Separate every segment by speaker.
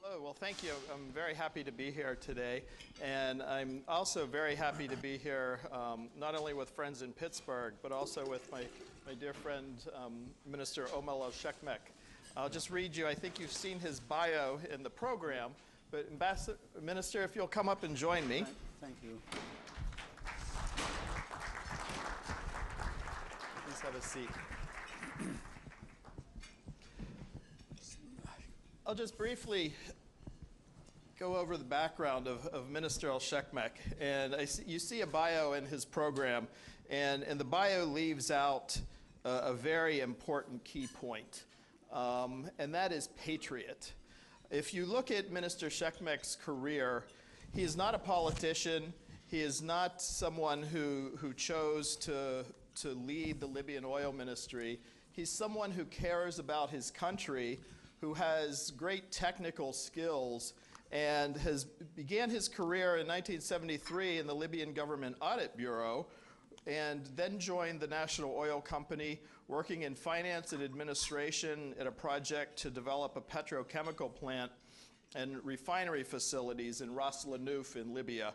Speaker 1: Hello, well thank you. I'm very happy to be here today, and I'm also very happy to be here not only with friends in Pittsburgh, but also with my dear friend, Minister Omar Shakmak. I'll just read you, I think you've seen his bio in the program, but Minister, if you'll come up and join me.
Speaker 2: Thank you.
Speaker 1: Please have a seat. I'll just briefly go over the background of Minister Shakmak. And you see a bio in his program, and the bio leaves out a very important key point, and that is patriot. If you look at Minister Shakmak's career, he is not a politician. He is not someone who chose to lead the Libyan oil ministry. He's someone who cares about his country, who has great technical skills, and began his career in 1973 in the Libyan Government Audit Bureau, and then joined the National Oil Company, working in finance and administration at a project to develop a petrochemical plant and refinery facilities in Ras Lanuf in Libya.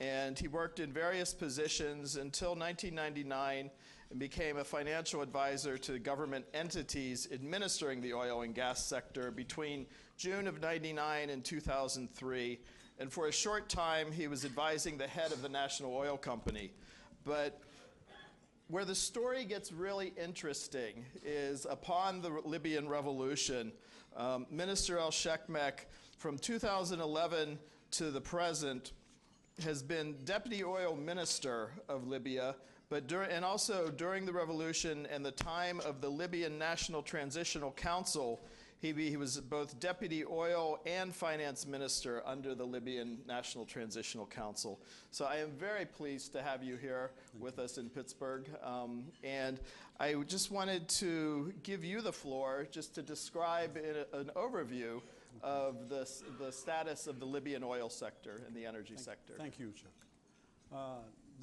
Speaker 1: And he worked in various positions until 1999 and became a financial advisor to government entities administering the oil and gas sector between June of '99 and 2003. And for a short time, he was advising the head of the National Oil Company. But where the story gets really interesting is upon the Libyan revolution, Minister Shakmak, from 2011 to the present, has been Deputy Oil Minister of Libya, and also during the revolution and the time of the Libyan National Transitional Council, he was both Deputy Oil and Finance Minister under the Libyan National Transitional Council. So I am very pleased to have you here with us in Pittsburgh. And I just wanted to give you the floor just to describe an overview of the status of the Libyan oil sector and the energy sector.
Speaker 2: Thank you, Chuck.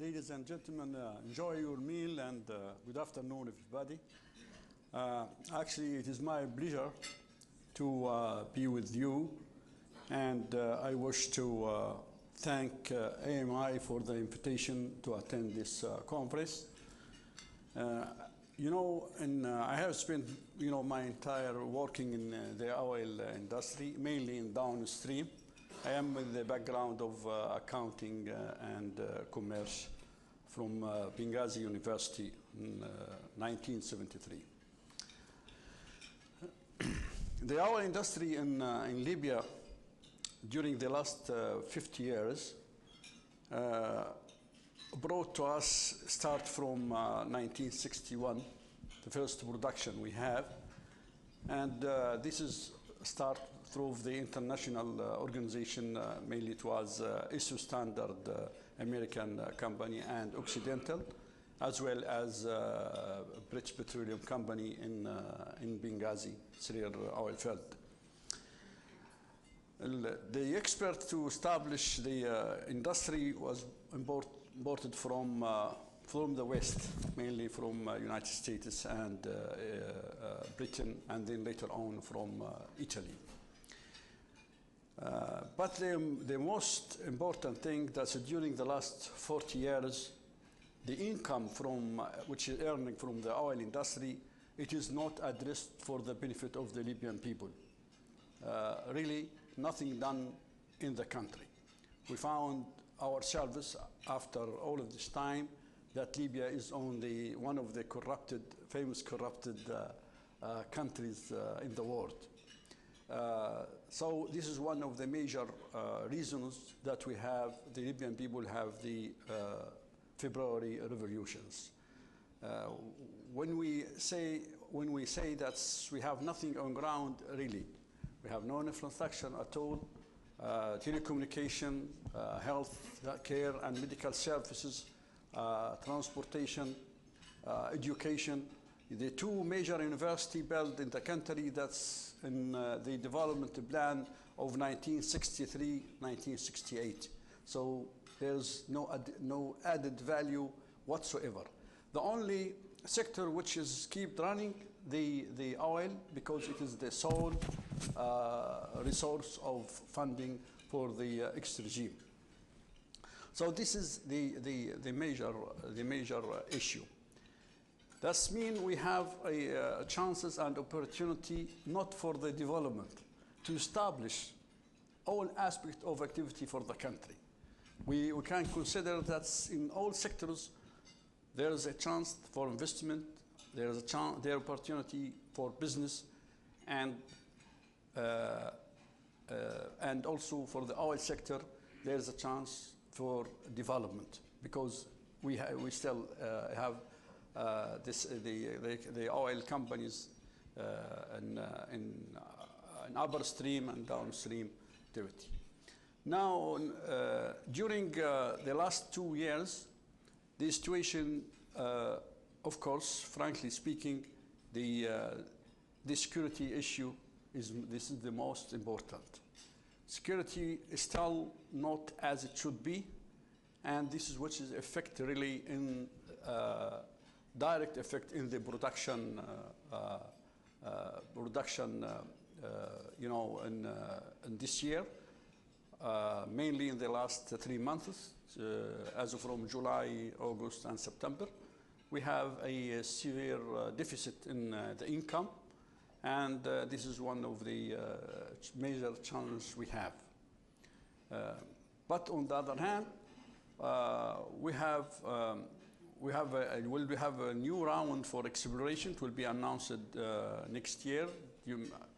Speaker 2: Ladies and gentlemen, enjoy your meal, and good afternoon, everybody. Actually, it is my pleasure to be with you, and I wish to thank AMEI for the invitation to attend this conference. You know, I have spent, my entire working in the oil industry, mainly in downstream. I am with the background of accounting and commerce from Benghazi University in 1973. The oil industry in Libya during the last 50 years brought to us, start from 1961, the first production we have. And this is start through the international organization, mainly it was ISO standard American company and Occidental, as well as British Petroleum Company in Benghazi, Syria oil field. The expert to establish the industry was imported from the West, mainly from United States and Britain, and then later on from Italy. But the most important thing that during the last 40 years, the income from which is earning from the oil industry, it is not addressed for the benefit of the Libyan people. Really, nothing done in the country. We found ourselves after all of this time that Libya is only one of the famous corrupted countries in the world. So this is one of the major reasons that the Libyan people have the February revolutions. When we say that we have nothing on ground, really, we have no infrastructure at all. Telecommunication, health care and medical services, transportation, education. The two major universities built in the country, that's in the development plan of 1963, 1968. So there's no added value whatsoever. The only sector which is keep running the oil, because it is the sole resource of funding for the ex-regime. So this is the major issue. That means we have chances and opportunity not for the development, to establish all aspects of activity for the country. We can consider that in all sectors there is a chance for investment, there is the opportunity for business, and also for the oil sector there is a chance for development, because we still have the oil companies in upper stream and downstream activity. Now, during the last 2 years, the situation, of course, frankly speaking, the security issue is the most important. Security is still not as it should be, and this is what is effect really in direct effect in the production, in this year, mainly in the last 3 months, as from July, August, and September. We have a severe deficit in the income, and this is one of the major challenges we have. But on the other hand, we will have a new round for exploration. It will be announced next year,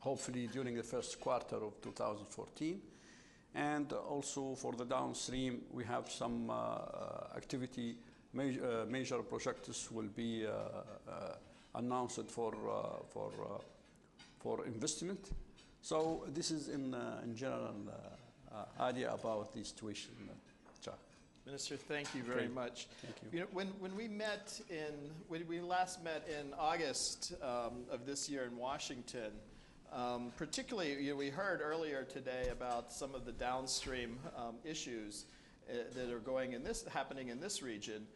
Speaker 2: hopefully during the first quarter of 2014. And also for the downstream, we have some activity. Major projects will be announced for investment. So this is in general idea about the situation.
Speaker 1: Minister, thank you very much.
Speaker 2: Thank you.
Speaker 1: You know, when we last met in August of this year in Washington, particularly, we heard earlier today about some of the downstream issues that are happening in this region.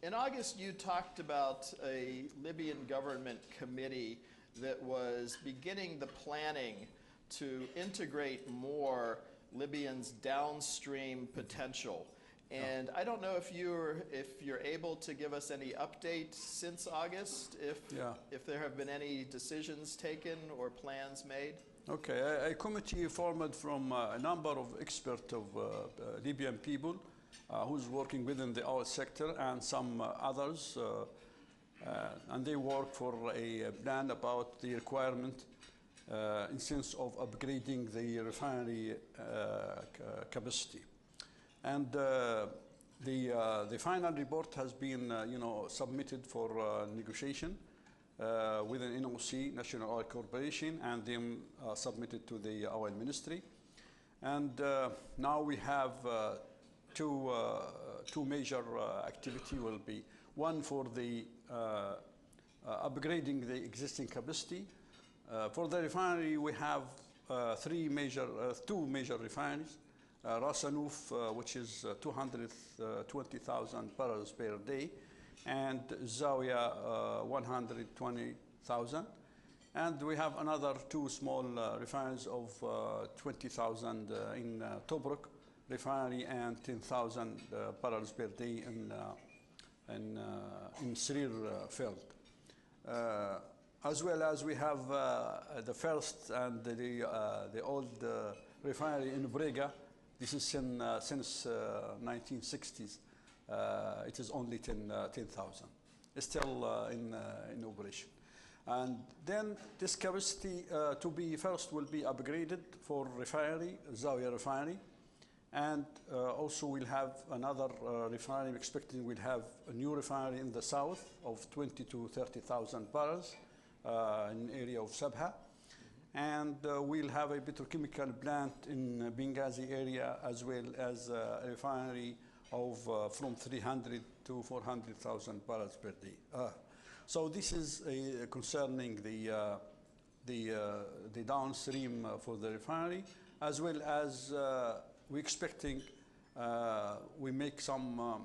Speaker 1: In August, you talked about a Libyan government committee that was beginning the planning to integrate more Libyans' downstream potential. And I don't know if you're able to give us any update since August, if there have been any decisions taken or plans made.
Speaker 2: Okay, a committee formed from a number of experts of Libyan people who's working within the oil sector and some others, and they work for a plan about the requirement in sense of upgrading the refinery capacity. And the final report has been, submitted for negotiation with an NOC, National Oil Corporation, and then submitted to the Oil Ministry. And now we have two major activity will be one for the upgrading the existing capacity. For the refinery, we have two major refineries. Ras Anouf, which is 220,000 barrels per day, and Zawiya, 120,000. And we have another two small refineries of 20,000 in Tobruk refinery and 10,000 barrels per day in Srir field. As well as we have the first and the old refinery in Brega. This is since 1960s. It is only 10,000. It's still in operation. And then this capacity will be upgraded for refinery, Zawiya refinery. And also we'll have another refinery, expecting we'll have a new refinery in the south of 20 to 30,000 barrels in the area of Sabha. And we'll have a petrochemical plant in Benghazi area, as well as a refinery of from 300 to 400,000 barrels per day. So this is concerning the downstream for the refinery, as well as we're expecting we make some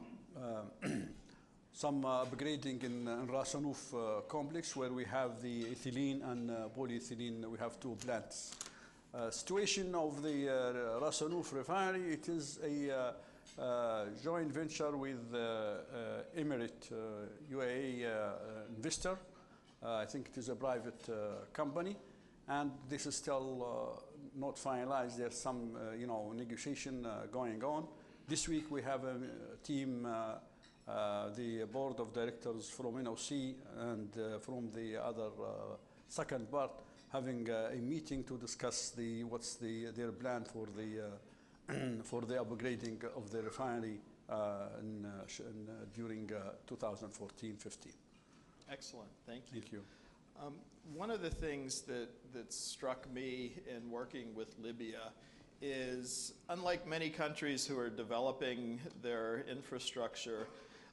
Speaker 2: some upgrading in Ras Hanouf complex, where we have the ethylene and polyethylene. We have two plants. Situation of the Ras Hanouf refinery, it is a joint venture with Emirate UAE investor. I think it is a private company, and this is still not finalized. There's some negotiation going on. This week we have a team, the board of directors from NOC and from the other second part, having a meeting to discuss what's their plan for the for the upgrading of the refinery during 2014-15.
Speaker 1: Excellent, thank you.
Speaker 2: Thank you.
Speaker 1: One of the things that struck me in working with Libya is, unlike many countries who are developing their infrastructure,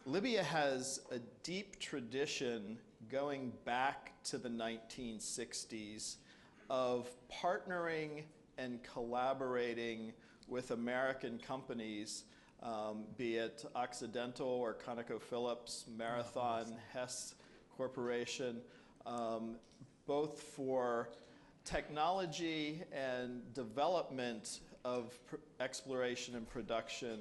Speaker 1: Libya has a deep tradition going back to the 1960s of partnering and collaborating with American companies, be it Occidental or ConocoPhillips, Marathon, Hess Corporation, both for technology and development of exploration and production,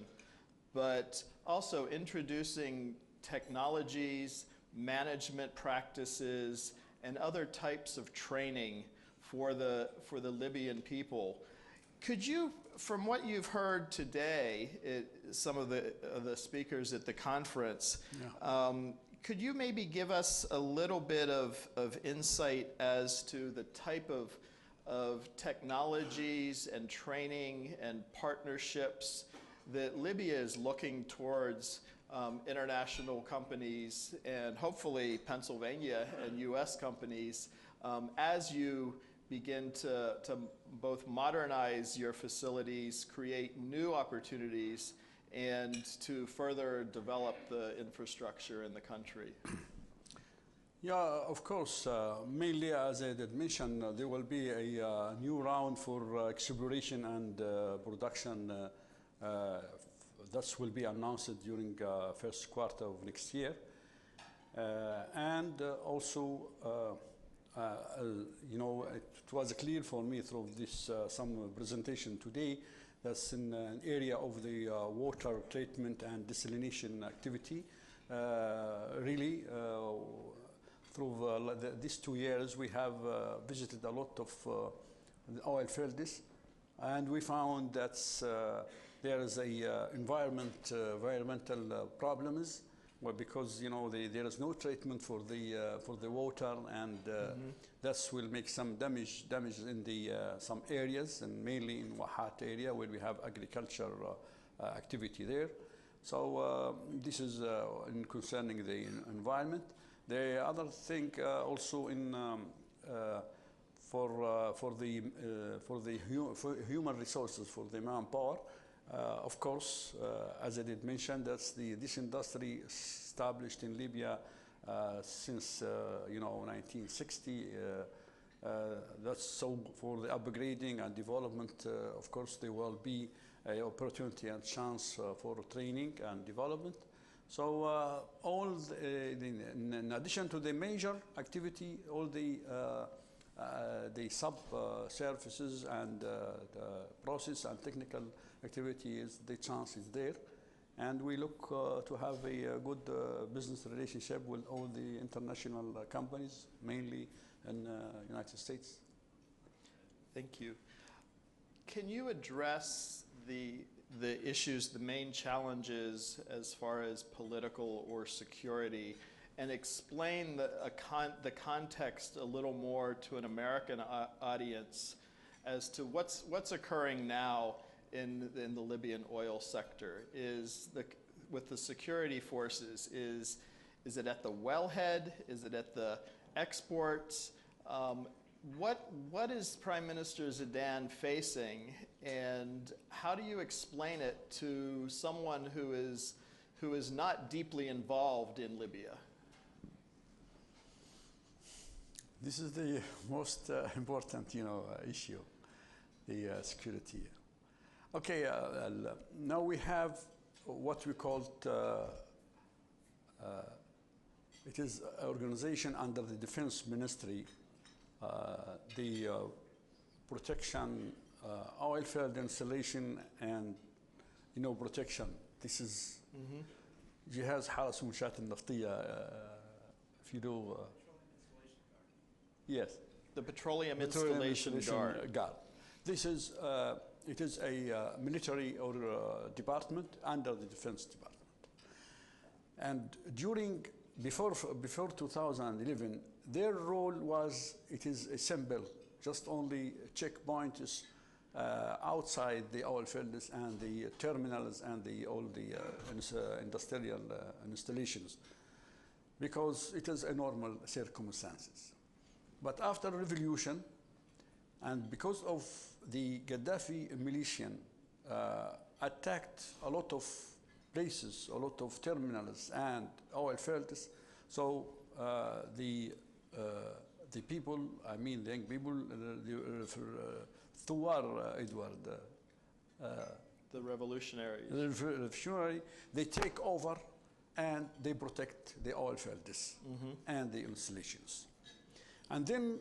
Speaker 1: but also introducing technologies, management practices, and other types of training for the Libyan people. Could you, from what you've heard today, some of the speakers at the conference, could you maybe give us a little bit of insight as to the type of technologies and training and partnerships that Libya is looking towards international companies and hopefully Pennsylvania and US companies as you begin to both modernize your facilities, create new opportunities, and to further develop the infrastructure in the country?
Speaker 2: Yeah, of course. Mainly, as I did mention, there will be a new round for exploration and production. That will be announced during first quarter of next year. And also, it was clear for me through this some presentation today that's in an area of the water treatment and desalination activity. Really, through these 2 years, we have visited a lot of oil fields, and we found that there is environmental problems, well, because there is no treatment for the water, and that will make some damage in the some areas, and mainly in Wahat area where we have agriculture activity there. So this is in concerning the environment. The other thing also in for human resources, for the manpower. Of course, as I did mention, that's this industry established in Libya since 1960. That's so for the upgrading and development. Of course, there will be an opportunity and chance for training and development. So in addition to the major activity, all the sub-services and the process and technical activity, the chance is there. And we look to have a good business relationship with all the international companies, mainly in United States.
Speaker 1: Thank you. Can you address the issues, the main challenges as far as political or security, and explain the context a little more to an American audience as to what's occurring now in the Libyan oil sector? With the security forces, is it at the wellhead? Is it at the exports? What is Prime Minister Zidane facing, and how do you explain it to someone who is not deeply involved in Libya?
Speaker 2: This is the most important, issue, the security. Okay, now we have what we call it is an organization under the Defense Ministry, the protection, oil field installation and protection. This is جهاز حرس المنشآت النفطية. If you do, yes.
Speaker 1: The Petroleum Installation Guard.
Speaker 2: This is, it is a military or department under the Defense Department. And before 2011, their role was, it is a simple, just only checkpoints outside the oil fields and the terminals and all the industrial installations, because it is a normal circumstances. But after revolution, and because of the Gaddafi militia attacked a lot of places, a lot of terminals and oil fields, so the people, I mean the young people, Thawar Edward,
Speaker 1: the revolutionaries.
Speaker 2: the revolutionary, they take over and they protect the oil fields and the installations. And then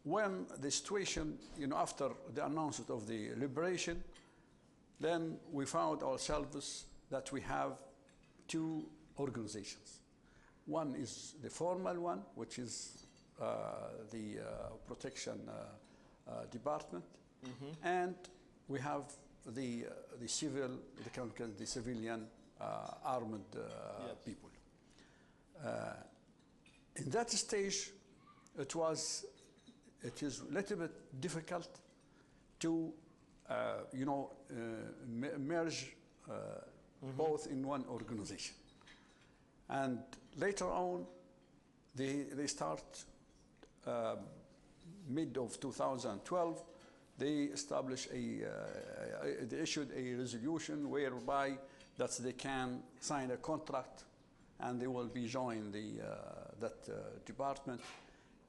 Speaker 2: when the situation, after the announcement of the liberation, then we found ourselves that we have two organizations. One is the formal one, which is the protection department, and we have the civilian armed people. In that stage, it is a little bit difficult to merge both in one organization. And later on, they start mid of 2012. They established they issued a resolution whereby that they can sign a contract and they will be joined that department,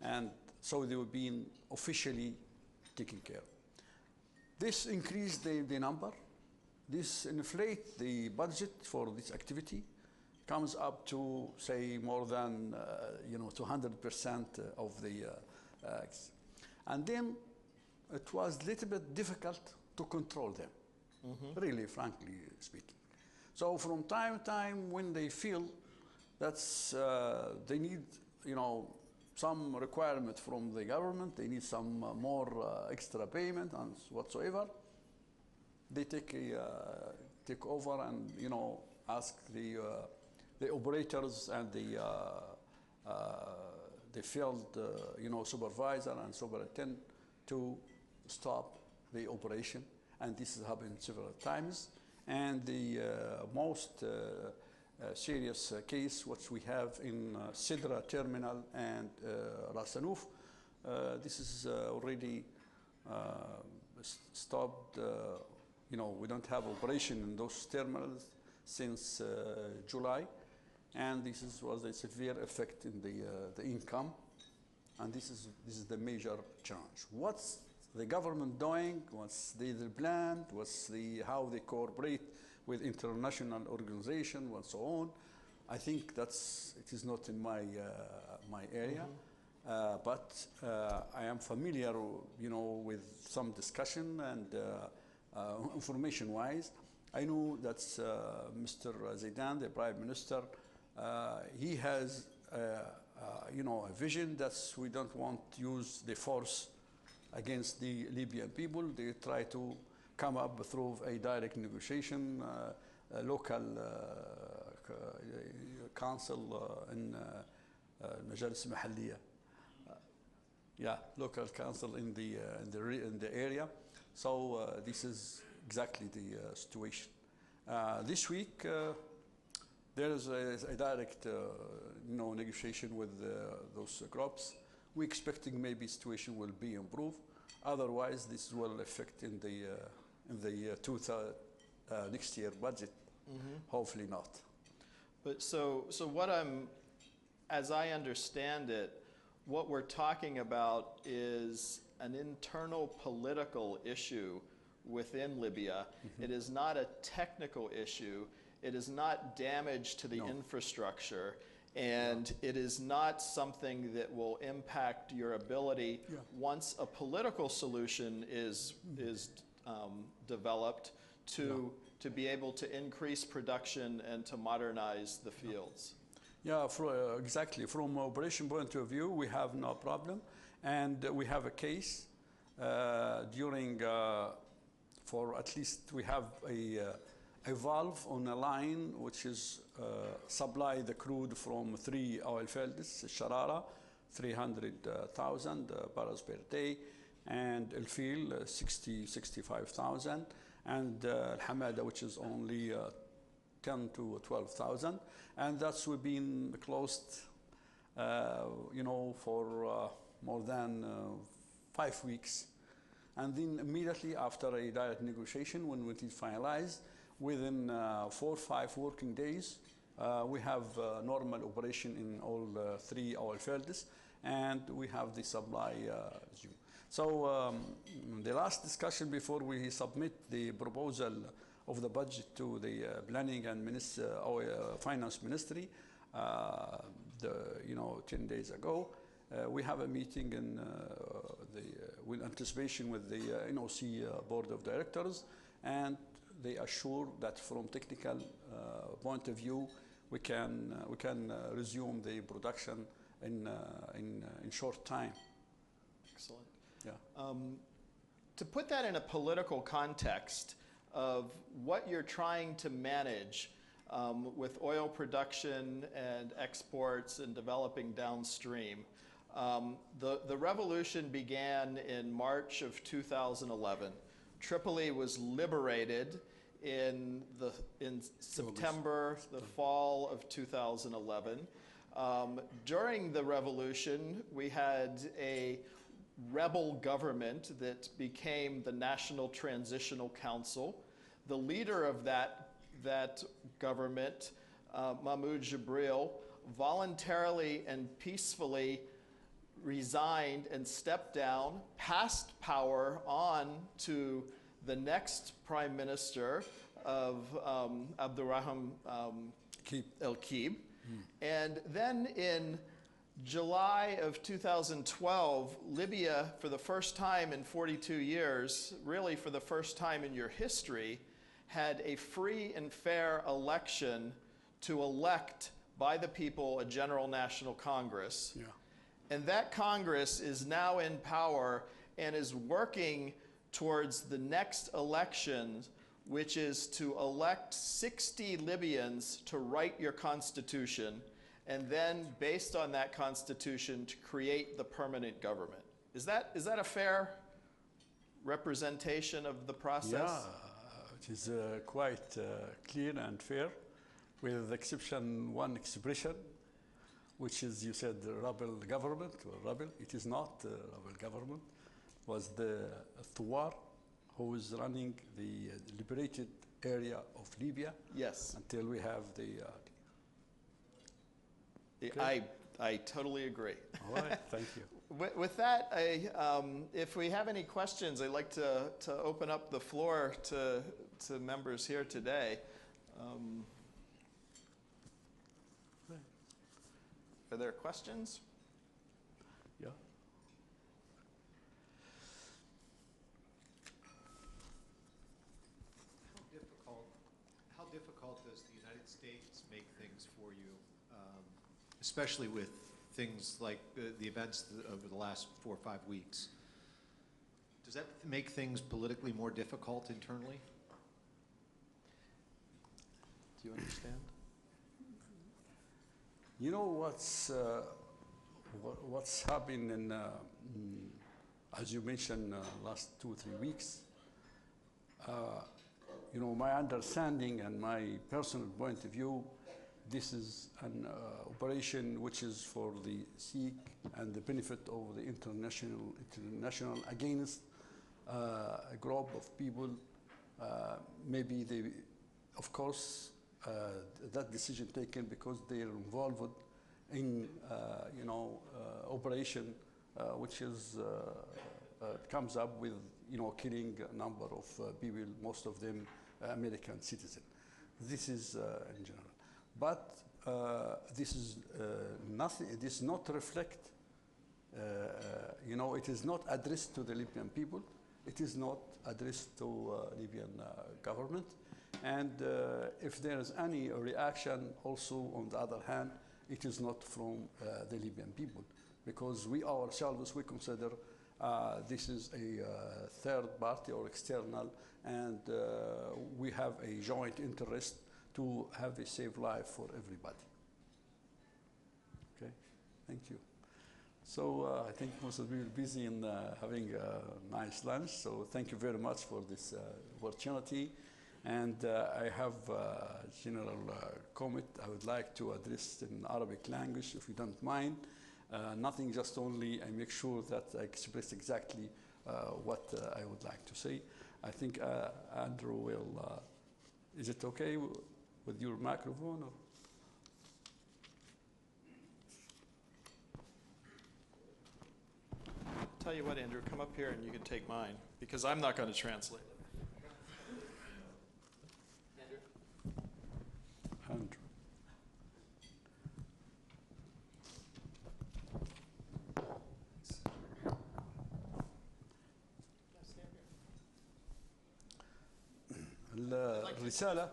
Speaker 2: and so they will be officially taken care of. This increased the number. This inflates the budget for this activity, comes up to say more than 200% of the and then it was a little bit difficult to control them, really, frankly speaking. So from time to time, when they feel that they need, some requirement from the government, they need some more extra payment and whatsoever, they take over and ask the operators and the field supervisor and superintendent to stop the operation, and this has happened several times. And the most serious case which we have in Sidra Terminal and Ras Anouf, this is already stopped. We don't have operation in those terminals since July, and this was a severe effect in the income, and this is the major challenge. What's the government doing? What's the plan? What's how they cooperate with international organizations and so on? I think it is not in my area, but I am familiar, with some discussion and information-wise. I know that Mr. Zaidan, the Prime Minister, he has a vision that we don't want to use the force against the Libyan people. They try to come up through a direct negotiation, local council in Majalis Mahaliya. Local council in the area. So this is exactly the situation. This week there is a direct negotiation with those groups. We're expecting maybe situation will be improved. Otherwise, this will affect in the next year budget. Hopefully not.
Speaker 1: But so as I understand it, what we're talking about is an internal political issue within Libya. It is not a technical issue. It is not damage to the
Speaker 2: No.
Speaker 1: infrastructure, and it is not something that will impact your ability once a political solution is developed to be able to increase production and to modernize the fields.
Speaker 2: Yeah, exactly. From operation point of view, we have no problem, and we have a case during. For at least we have a valve on a line which is supply the crude from 3 oil fields, Sharara, 300,000 barrels per day, and El Fil, 65,000, and Al Hamada, which is only 10 to 12,000, and that's we've been closed, for more than 5 weeks. And then immediately after a direct negotiation, when it is finalized, within 4 or 5 working days, we have normal operation in all 3 oil fields, and we have the supply resumed. So the last discussion before we submit the proposal of the budget to the Planning and Finance Ministry, 10 days ago, we have a meeting in with anticipation with the NOC Board of Directors, and they assure that from technical point of view, we can resume the production in short time.
Speaker 1: Excellent.
Speaker 2: Yeah.
Speaker 1: To put that in a political context of what you're trying to manage with oil production and exports and developing downstream, the revolution began in March of 2011. Tripoli was liberated in September, the fall of 2011. During the revolution, we had a rebel government that became the National Transitional Council. The leader of that government, Mahmoud Jibril, voluntarily and peacefully resigned and stepped down, passed power on to the next prime minister of Abdurrahman El-Kib. And then in July of 2012, Libya, for the first time in 42 years, really for the first time in your history, had a free and fair election to elect by the people a General National Congress.
Speaker 2: Yeah.
Speaker 1: And that Congress is now in power and is working towards the next election, which is to elect 60 Libyans to write your constitution, and then, based on that constitution, to create the permanent government. Is that a fair representation of the process?
Speaker 2: Yeah, it is quite clear and fair, with one expression, which is, you said, the rebel government, or rebel. It is not the rebel government. It was the Thawar who is running the liberated area of Libya.
Speaker 1: Yes.
Speaker 2: Until we have the...
Speaker 1: Okay. I totally agree.
Speaker 2: All right, thank you.
Speaker 1: With that, if we have any questions, I'd like to open up the floor to members here today. Are there questions?
Speaker 2: Yeah.
Speaker 3: How difficult does the United States make things for you, especially with things like the events over the last 4 or 5 weeks? Does that make things politically more difficult internally?
Speaker 1: Do you understand?
Speaker 2: You know what's happened in, as you mentioned, last 2 or 3 weeks. My understanding and my personal point of view, this is an operation which is for the sake and the benefit of the international against a group of people. Maybe they, of course, that decision taken because they are involved in operation which is comes up with killing a number of people, most of them American citizens. This is in general. But this is nothing, it is not reflect, it is not addressed to the Libyan people. It is not addressed to Libyan government. And if there is any reaction also, on the other hand, it is not from the Libyan people, because we ourselves, we consider this is a third party or external, and we have a joint interest to have a safe life for everybody. Okay, thank you. So I think most of you are busy in having a nice lunch, so thank you very much for this opportunity. And I have a general comment I would like to address in Arabic language, if you don't mind. Nothing, just only I make sure that I express exactly what I would like to say. I think Andrew will, is it okay with your microphone? Or?
Speaker 1: Tell you what, Andrew, come up here and you can take mine, because I'm not going to translate it.
Speaker 2: Andrew. الرسالة.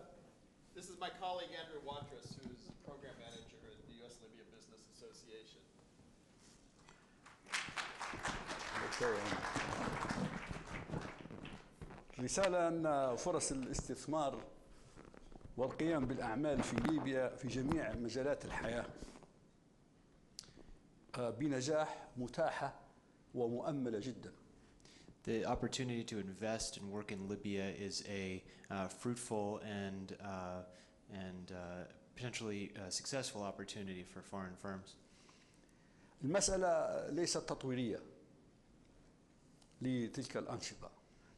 Speaker 1: This is my colleague Andrew Watras, who's program manager at the US-Libya Business Association.
Speaker 2: رسالة أن فرص الاستثمار والقيام بالأعمال في ليبيا في جميع مجالات الحياة بنجاح متاحة ومؤملة جدا.
Speaker 4: The opportunity to invest and work in Libya is a fruitful and potentially successful opportunity for foreign firms.
Speaker 2: المسألة ليست تطويرية لتلك الأنشطة،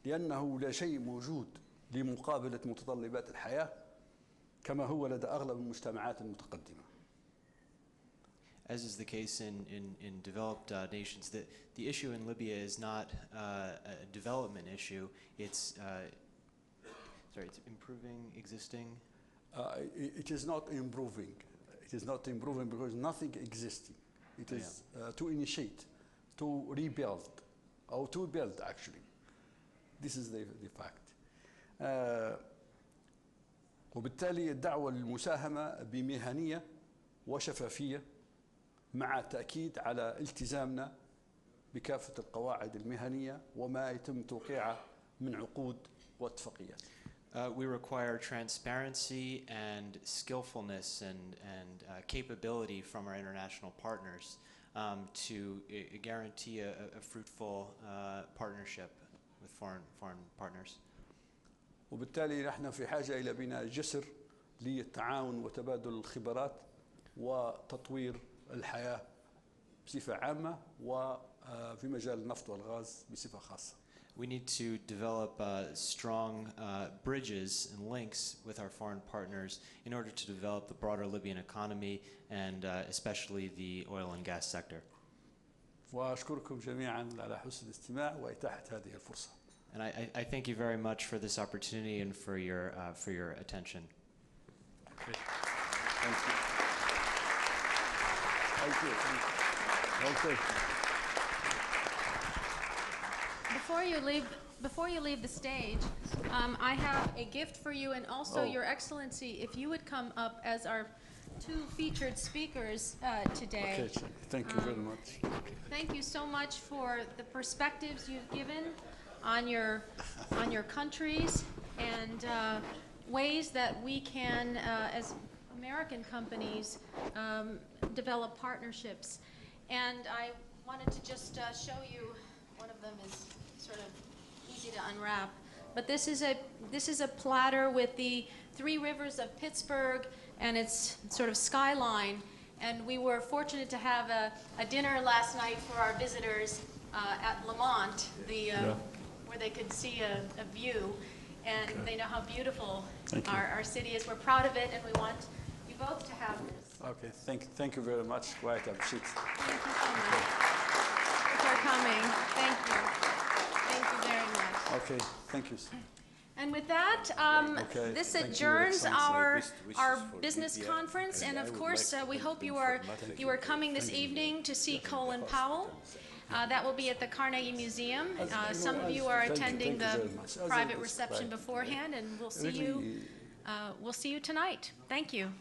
Speaker 2: لأنه لا شيء موجود لمقابلة متطلبات الحياة كما هو لدى أغلب المجتمعات المتقدمة.
Speaker 4: As is the case in developed nations, the issue in Libya is not a development issue. It's it's improving existing.
Speaker 2: It is not improving. It is not improving because nothing existing. It is to initiate, to rebuild, or to build actually. This is the fact. وبالتالي الدعوة للمساهمة بمهنية وشفافية مع التأكيد على التزامنا بكافة القواعد المهنية وما يتم توقيعه من عقود واتفاقيات.
Speaker 4: We require transparency and skillfulness and capability from our international partners to guarantee a fruitful partnership with foreign partners.
Speaker 2: وبالتالي نحن في حاجة إلى بناء جسر للتعاون وتبادل الخبرات وتطوير الحياة بصفة عامة وفي مجال النفط والغاز بصفة خاصة.
Speaker 4: We need to develop strong bridges and links with our foreign partners in order to develop the broader Libyan economy and especially the oil and gas sector.
Speaker 2: وأشكركم جميعا على حسن الاستماع وإتاحة هذه الفرصة.
Speaker 4: And I thank you very much for this opportunity and for your attention.
Speaker 2: Okay. Thank you. Thank you. Okay.
Speaker 5: Before you leave the stage, I have a gift for you, and also Your Excellency, if you would come up as our two featured speakers today.
Speaker 2: Okay. Thank you very much.
Speaker 5: Thank you so much for the perspectives you've given on your countries and ways that we can, as American companies, develop partnerships. And I wanted to just show you, one of them is sort of easy to unwrap, but this is a platter with the three rivers of Pittsburgh and its sort of skyline. And we were fortunate to have a dinner last night for our visitors at Lamont, where they could see a view, and they know how beautiful our city is. We're proud of it, and we want you both to have this.
Speaker 2: Okay, thank you very much. Quite appreciate it.
Speaker 5: Thank you so much for coming. Thank you. Thank you very much.
Speaker 2: Okay, thank you.
Speaker 5: And with that,
Speaker 2: Okay,
Speaker 5: this
Speaker 2: thank you,
Speaker 5: adjourns
Speaker 2: Excellency.
Speaker 5: our business conference, and of course, we hope you are coming this evening to see Colin Powell. That will be at the Carnegie Museum. Some of you are attending the private reception beforehand, and we'll see you tonight. Thank you.